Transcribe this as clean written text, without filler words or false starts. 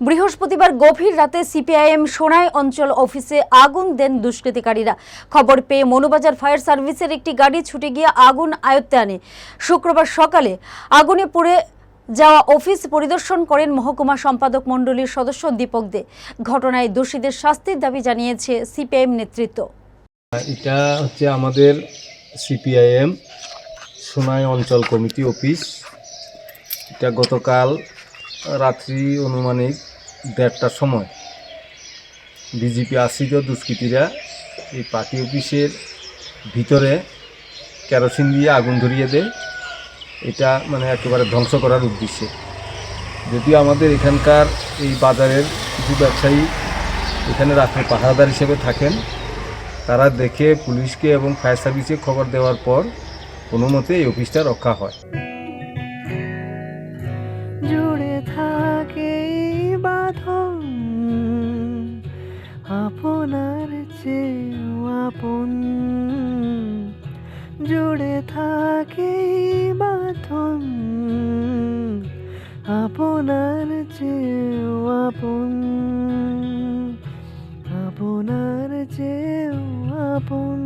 বৃহস্পতিবার গভীর রাতে সিপিআইএম সোনাই অঞ্চল অফিসে আগুন দেন দুষ্কৃতিকারীরা। খবর পেয়ে মনুবাজার ফায়ার সার্ভিসের একটি গাড়ি ছুটে গিয়ে আগুন আয়ত্তে আনে। শুক্রবার সকালে আগুনে পুড়ে যাওয়া অফিস পরিদর্শন করেন মহকুমা সম্পাদক মণ্ডলীর সদস্য দীপক দে। ঘটনায় দোষীদের শাস্তির দাবি জানিয়েছে সিপিআইএম নেতৃত্ব। এটা হচ্ছে আমাদের সিপিআইএম সোনাই অঞ্চল কমিটি অফিস। এটা গতকাল রাত্রি অনুমানিক 1:30টার সময় বিজেপি আশ্রিত দুষ্কৃতীরা এই পার্টি অফিসের ভিতরে কেরোসিন দিয়ে আগুন ধরিয়ে দেয়। এটা একেবারে ধ্বংস করার উদ্দেশ্যে। যদিও আমাদের এখানকার এই বাজারের কিছু ব্যবসায়ী এখানে রাত্রে পাহারাদার হিসেবে থাকেন, তারা দেখে পুলিশকে এবং ফায়ার সার্ভিসকে খবর দেওয়ার পর কোনো মতে এই অফিসটা রক্ষা হয়। জুড়ে থাকে বাঁধন আপনার চেয়েও আপন, জুড়ে থাকে বাঁধন আপনার চেয়েও আপন, আপনার চেয়েও আপন।